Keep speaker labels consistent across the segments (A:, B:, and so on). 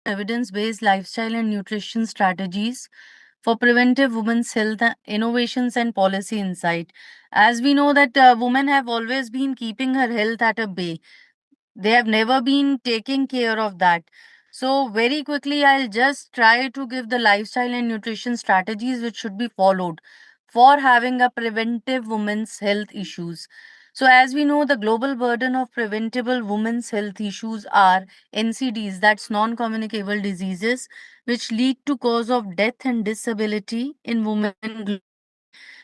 A: evidence based lifestyle and nutrition strategies for preventive women's health innovations and policy insight. As we know that women have always been keeping her health at a bay, they have never been taking care of that. So, very quickly, I'll just try to give the lifestyle and nutrition strategies which should be followed for having a preventive women's health issues. So, as we know, the global burden of preventable women's health issues are NCDs, that's non communicable diseases, which lead to cause of death and disability in women.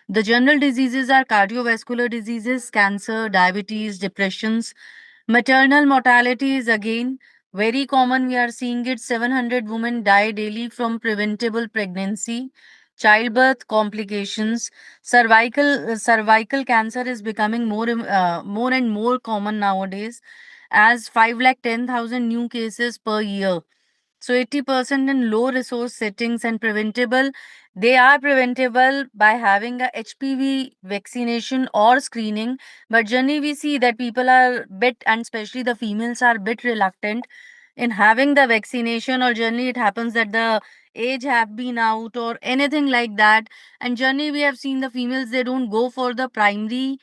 A: The general diseases are cardiovascular diseases, cancer, diabetes, depressions. Maternal mortality is again very common. We are seeing it. 700 women die daily from preventable pregnancy. Childbirth complications, cervical cancer is becoming more and more common nowadays, as 5,10,000 new cases per year. So 80% in low resource settings and preventable. They are preventable by having a HPV vaccination or screening. But generally we see that people are bit, and especially the females are bit reluctant in having the vaccination, or generally it happens that the age have been out or anything like that. And generally we have seen the females, they don't go for the primary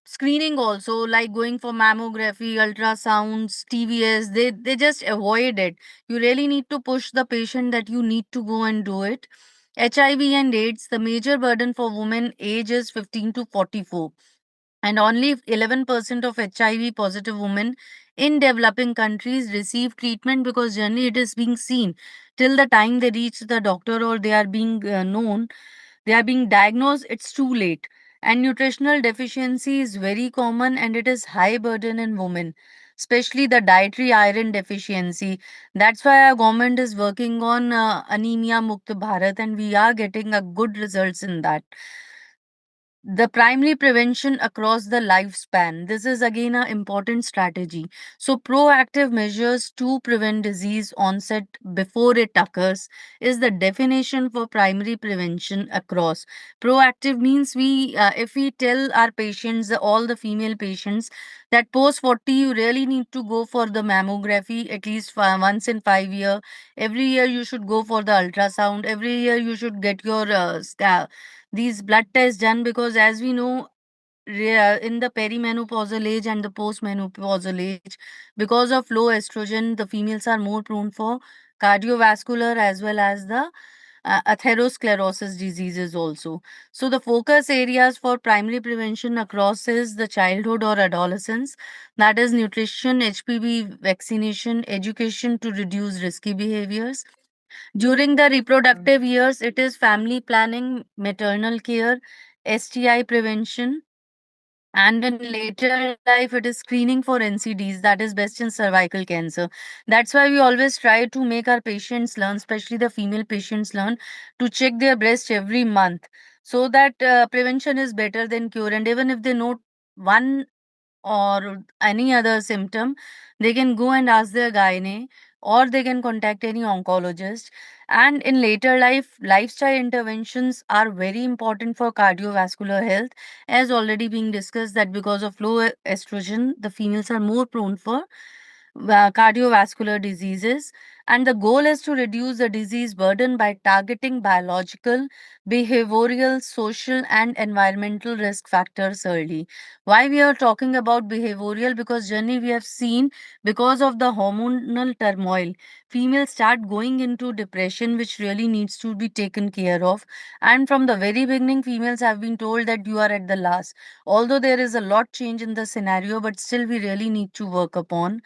A: screening also, like going for mammography, ultrasounds, TVS. They just avoid it. You really need to push the patient that you need to go and do it. HIV and AIDS, the major burden for women age is 15 to 44, and only 11% of HIV positive women in developing countries receive treatment, because generally it is being seen till the time they reach the doctor or they are being known, they are being diagnosed, it's too late. And nutritional deficiency is very common and it is high burden in women, especially the dietary iron deficiency. That's why our government is working on anemia mukt bharat, and we are getting a good results in that. The primary prevention across the lifespan, this is again an important strategy. So proactive measures to prevent disease onset before it occurs is the definition for primary prevention across. Proactive means we if we tell our patients, all the female patients, that post 40 you really need to go for the mammography at least once in 5 year. Every year you should go for the ultrasound. Every year you should get your these blood tests done, because as we know, in the perimenopausal age and the postmenopausal age, because of low estrogen, the females are more prone for cardiovascular as well as the atherosclerosis diseases also. So the focus areas for primary prevention across is the childhood or adolescence, that is nutrition, HPV vaccination, education to reduce risky behaviors. During the reproductive years, it is family planning, maternal care, STI prevention, and in later life, it is screening for NCDs, that is breast and cervical cancer. That's why we always try to make our patients learn, especially the female patients learn, to check their breast every month, so that prevention is better than cure. And even if they note one or any other symptom, they can go and ask their gynae, or they can contact any oncologist. And in later life, lifestyle interventions are very important for cardiovascular health, as already being discussed that because of low estrogen, the females are more prone for cardiovascular diseases. And the goal is to reduce the disease burden by targeting biological, behavioral, social, and environmental risk factors early. Why we are talking about behavioral? Because generally we have seen, because of the hormonal turmoil, females start going into depression, which really needs to be taken care of. And from the very beginning, females have been told that you are at the last. Although there is a lot change in the scenario, but still we really need to work upon.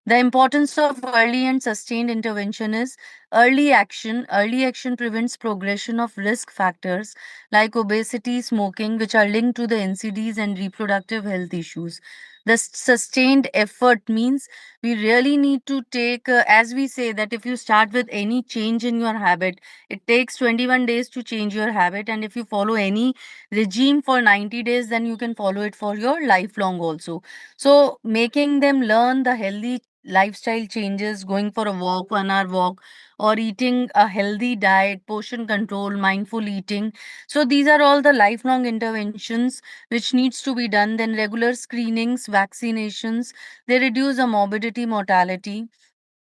A: The importance of early and sustained intervention is early action. Early action prevents progression of risk factors like obesity, smoking, which are linked to the NCDs and reproductive health issues. The sustained effort means we really need to take, as we say, that if you start with any change in your habit, it takes 21 days to change your habit. And if you follow any regime for 90 days, then you can follow it for your lifelong also. So, making them learn the healthy lifestyle changes, going for a walk, 1 hour walk, or eating a healthy diet, portion control, mindful eating. So, these are all the lifelong interventions which needs to be done. Then, regular screenings, vaccinations, they reduce the morbidity, mortality.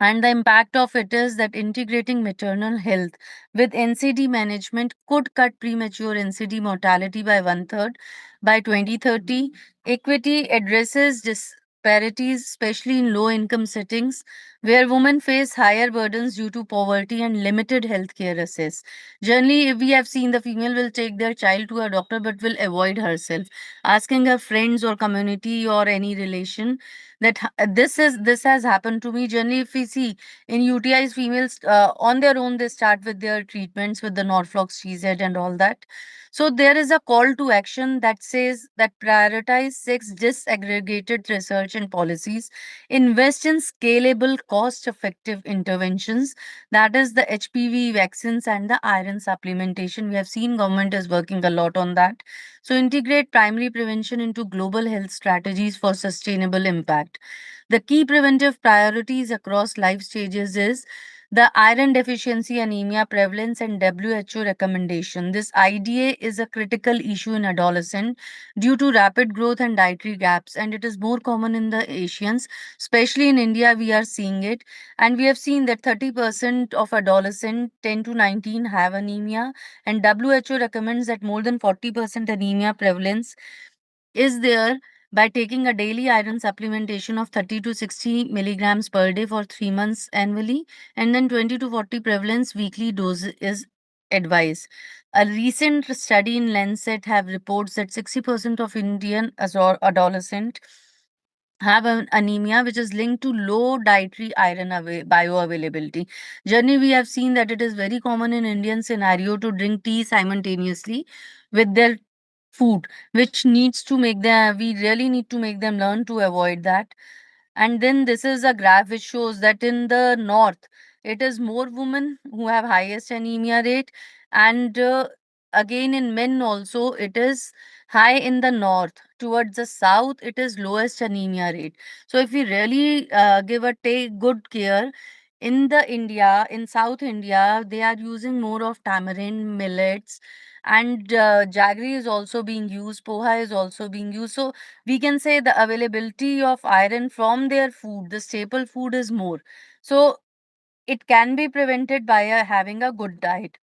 A: And the impact of it is that integrating maternal health with NCD management could cut premature NCD mortality by one third by 2030. Equity addresses disparities, especially in low income settings where women face higher burdens due to poverty and limited healthcare access. Generally, if we have seen, the female will take their child to a doctor but will avoid herself, asking her friends or community or any relation that this has happened to me. Generally, if we see in UTIs, females on their own they start with their treatments with the Norflox CZ and all that. So there is a call to action that says that prioritize sex disaggregated research and policies, invest in scalable, cost-effective interventions. That is the HPV vaccines and the iron supplementation. We have seen government is working a lot on that. So integrate primary prevention into global health strategies for sustainable impact. The key preventive priorities across life stages is the iron deficiency anemia prevalence and WHO recommendation. This IDA is a critical issue in adolescent due to rapid growth and dietary gaps, and it is more common in the Asians, especially in India. We are seeing it, and we have seen that 30% of adolescents 10 to 19 have anemia, and WHO recommends that more than 40% anemia prevalence is there by taking a daily iron supplementation of 30 to 60 milligrams per day for 3 months annually, and then 20 to 40 prevalence weekly dose is advised. A recent study in Lancet have reports that 60% of Indian adolescent have an anemia which is linked to low dietary iron bioavailability. Generally, we have seen that it is very common in Indian scenario to drink tea simultaneously with their food, which needs to make them, we really need to make them learn to avoid that. And then this is a graph which shows that in the north, it is more women who have highest anemia rate, and again in men also it is high in the north. Towards the south, it is lowest anemia rate. So if we really give a take good care in the India, in South India, they are using more of tamarind, millets, and jaggery is also being used. Poha is also being used. So we can say the availability of iron from their food, the staple food, is more. So it can be prevented by having a good diet.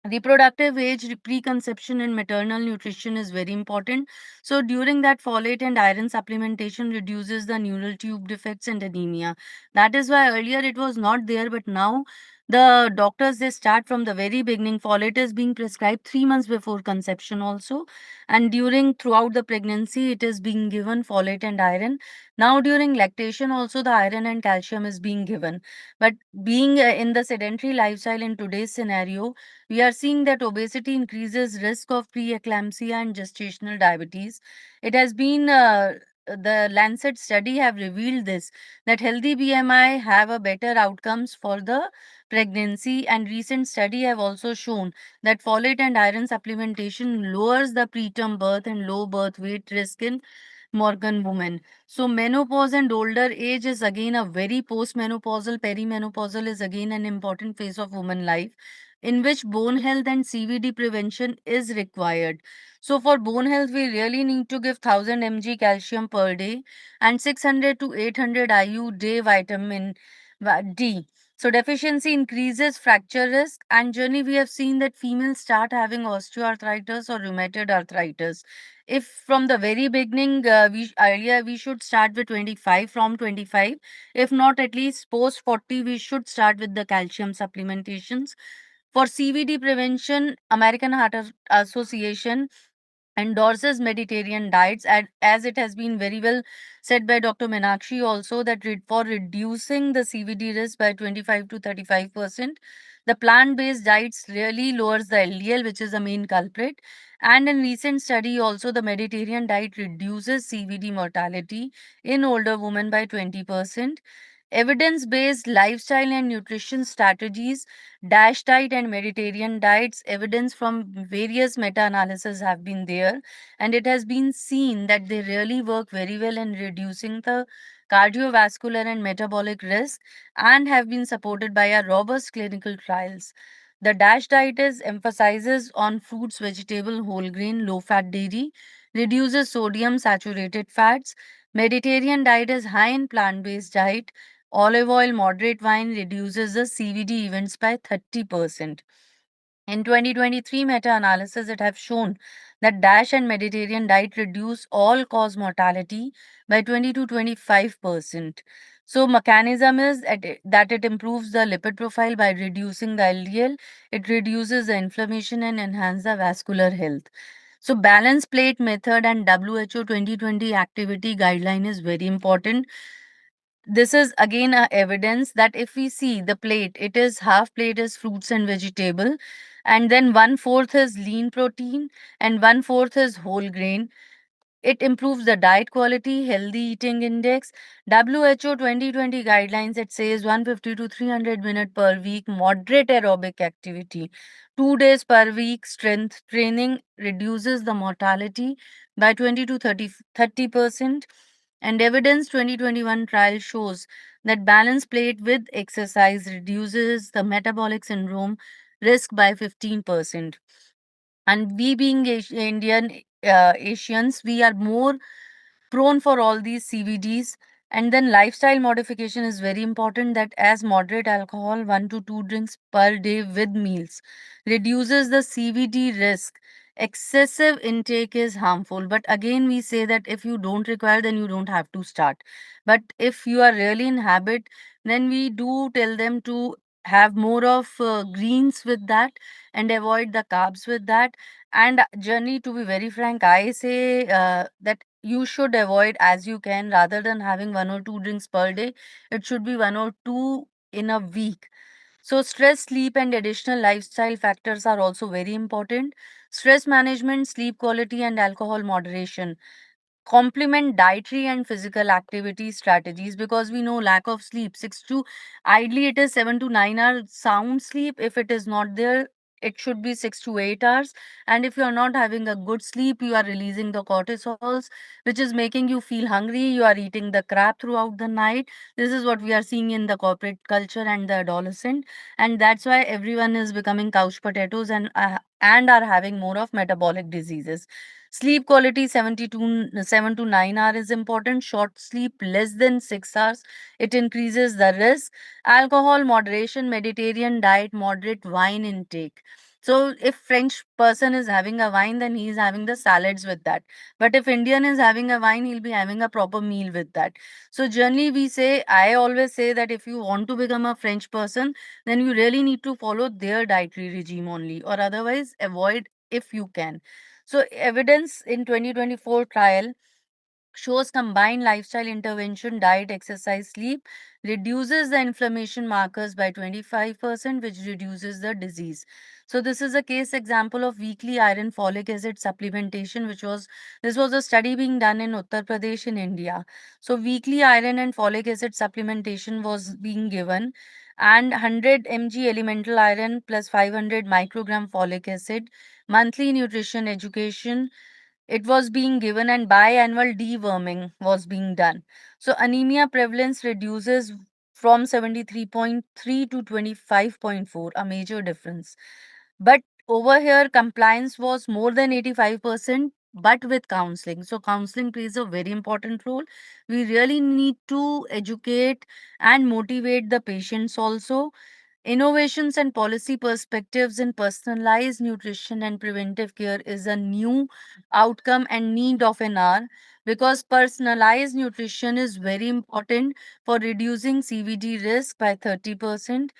A: Reproductive age, preconception, and maternal nutrition is very important. So during that, folate and iron supplementation reduces the neural tube defects and anemia. That is why earlier it was not there, but now the doctors they start from the very beginning. Folate is being prescribed 3 months before conception also, and during throughout the pregnancy it is being given folate and iron. Now during lactation also the iron and calcium is being given. But being in the sedentary lifestyle in today's scenario, we are seeing that obesity increases risk of preeclampsia and gestational diabetes. It has been the Lancet study have revealed this, that healthy BMI have a better outcomes for the pregnancy, and recent study have also shown that folate and iron supplementation lowers the preterm birth and low birth weight risk in Morgan women. So menopause and older age is again a very postmenopausal, perimenopausal is again an important phase of woman life in which bone health and CVD prevention is required. So for bone health, we really need to give 1000 mg calcium per day and 600 to 800 IU day vitamin D. So deficiency increases fracture risk, and generally we have seen that females start having osteoarthritis or rheumatoid arthritis. If from the very beginning, we should start with 25, from 25. If not, at least post 40, we should start with the calcium supplementations. For CVD prevention, American Heart Association endorses Mediterranean diets, and as it has been very well said by Dr. Meenakshi also, that for reducing the CVD risk by 25 to 35%, the plant-based diets really lowers the LDL, which is the main culprit. And in recent study also, the Mediterranean diet reduces CVD mortality in older women by 20%. Evidence-based lifestyle and nutrition strategies, DASH diet and Mediterranean diets, evidence from various meta-analyses have been there, and it has been seen that they really work very well in reducing the cardiovascular and metabolic risk, and have been supported by a robust clinical trials. The DASH diet is emphasizes on fruits, vegetable, whole grain, low fat dairy, reduces sodium saturated fats. Mediterranean diet is high in plant based diet, Olive oil moderate wine reduces the CVD events by 30%. In 2023 meta-analysis, it have shown that DASH and Mediterranean diet reduce all-cause mortality by 20 to 25%. So mechanism is that it improves the lipid profile by reducing the LDL, it reduces the inflammation and enhance the vascular health. So balance plate method and WHO 2020 activity guideline is very important. This is again a evidence that if we see the plate, it is half plate is fruits and vegetable, and then one fourth is lean protein and one fourth is whole grain. It improves the diet quality, healthy eating index. WHO 2020 guidelines, it says 150 to 300 minutes per week, moderate aerobic activity. 2 days per week, strength training reduces the mortality by 20 to 30%. And evidence 2021 trial shows that balance plate with exercise reduces the metabolic syndrome risk by 15%. And we being Indian Asians, we are more prone for all these CVDs. And then lifestyle modification is very important, that as moderate alcohol, 1 to 2 drinks per day with meals, reduces the CVD risk. Excessive intake is harmful. But again, we say that if you don't require, then you don't have to start. But if you are really in habit, then we do tell them to have more of greens with that and avoid the carbs with that. And generally, to be very frank, I say that you should avoid as you can, rather than having 1 or 2 drinks per day. It should be one or two in a week. So, stress, sleep, and additional lifestyle factors are also very important. Stress management, sleep quality, and alcohol moderation complement dietary and physical activity strategies, because we know lack of sleep 6 to ideally it is 7 to 9 hours sound sleep. If it is not there, it should be 6 to 8 hours. And if you are not having a good sleep, you are releasing the cortisols, which is making you feel hungry. You are eating the crap throughout the night. This is what we are seeing in the corporate culture and the adolescent, and that's why everyone is becoming couch potatoes and are having more of metabolic diseases. Sleep quality 7 to 9 hours is important. Short sleep less than 6 hours, it increases the risk. Alcohol moderation, Mediterranean diet, moderate wine intake. So if French person is having a wine, then he is having the salads with that. But if Indian is having a wine, he'll be having a proper meal with that. So generally we say, I always say that if you want to become a French person, then you really need to follow their dietary regime only, or otherwise avoid if you can. So, evidence in 2024 trial shows combined lifestyle intervention, diet, exercise, sleep, reduces the inflammation markers by 25%, which reduces the disease. So this is a case example of weekly iron folic acid supplementation, this was a study being done in Uttar Pradesh in India. So weekly iron and folic acid supplementation was being given, and 100 mg elemental iron plus 500 microgram folic acid, monthly nutrition education, it was being given, and biannual deworming was being done. So anemia prevalence reduces from 73.3 to 25.4, a major difference. But over here, compliance was more than 85%, but with counseling. So counseling plays a very important role. We really need to educate and motivate the patients also. Innovations and policy perspectives in personalized nutrition and preventive care is a new outcome and need of an hour, because personalized nutrition is very important for reducing CVD risk by 30%.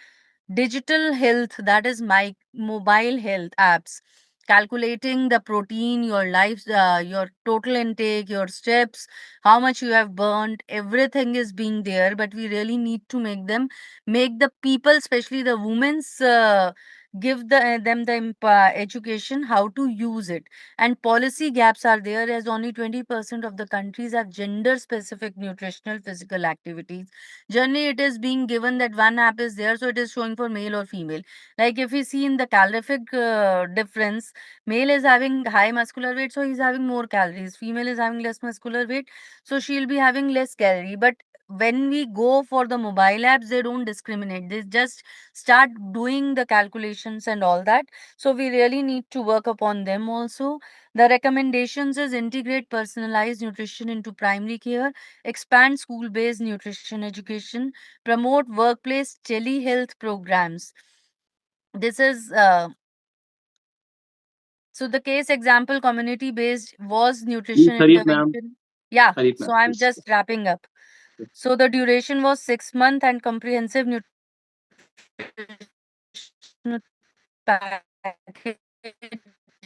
A: Digital health, that is my mobile health apps, calculating the protein, your total intake, your steps, how much you have burned, everything is being there. But we really need to make the people, especially the women's, give them the education how to use it. And policy gaps are there, as only 20% of the countries have gender specific nutritional physical activities. Generally it is being given that one app is there, so it is showing for male or female. Like if we see in the calorific difference, male is having high muscular weight, so he's having more calories. Female is having less muscular weight, so she'll be having less calorie. But when we go for the mobile apps, they don't discriminate. They just start doing the calculations and all that. So we really need to work upon them also. The recommendations is integrate personalized nutrition into primary care, expand school based nutrition education, promote workplace telehealth programs. This is so the case example community based was
B: Please
A: nutrition
B: hurry up, ma'am.
A: intervention. Yeah,
B: Hurry up,
A: so
B: ma'am,
A: I'm
B: please.
A: just wrapping up. So the duration was 6 month and comprehensive nutritional package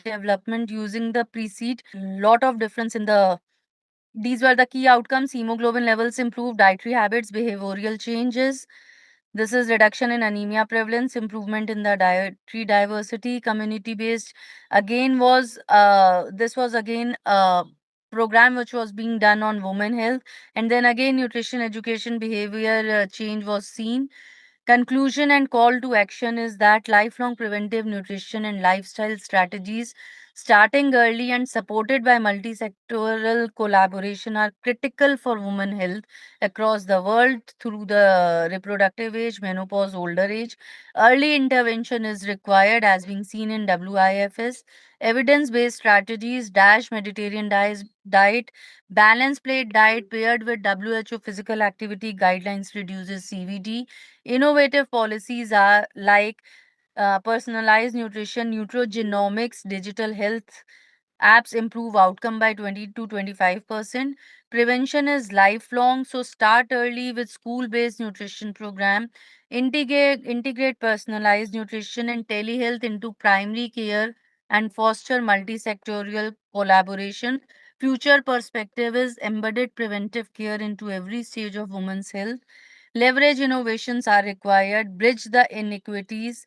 A: development using the precede lot of difference in the these were the key outcomes: hemoglobin levels improved, dietary habits, behavioral changes. This is reduction in anemia prevalence, improvement in the dietary diversity, community based. Again, was this was again a program which was being done on women health, and then again nutrition education, behavior change was seen. Conclusion and call to action is that lifelong preventive nutrition and lifestyle strategies, starting early and supported by multi-sectoral collaboration, are critical for women health across the world through the reproductive age, menopause, older age. Early intervention is required, as being seen in WIFS. Evidence-based strategies, DASH, Mediterranean diet, balanced plate diet paired with WHO physical activity guidelines reduces CVD. Innovative policies are like personalized nutrition, nutrogenomics, digital health apps improve outcome by 20 to 25%. Prevention is lifelong, so start early with school-based nutrition program. Integrate personalized nutrition and telehealth into primary care and foster multi-sectorial collaboration. Future perspective is embedded preventive care into every stage of women's health. Leverage innovations are required, bridge the inequities.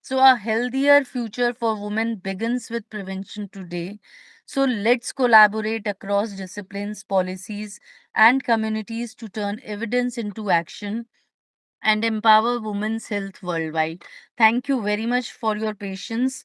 A: So, a healthier future for women begins with prevention today. So, let's collaborate across disciplines, policies, and communities to turn evidence into action and empower women's health worldwide. Thank you very much for your patience.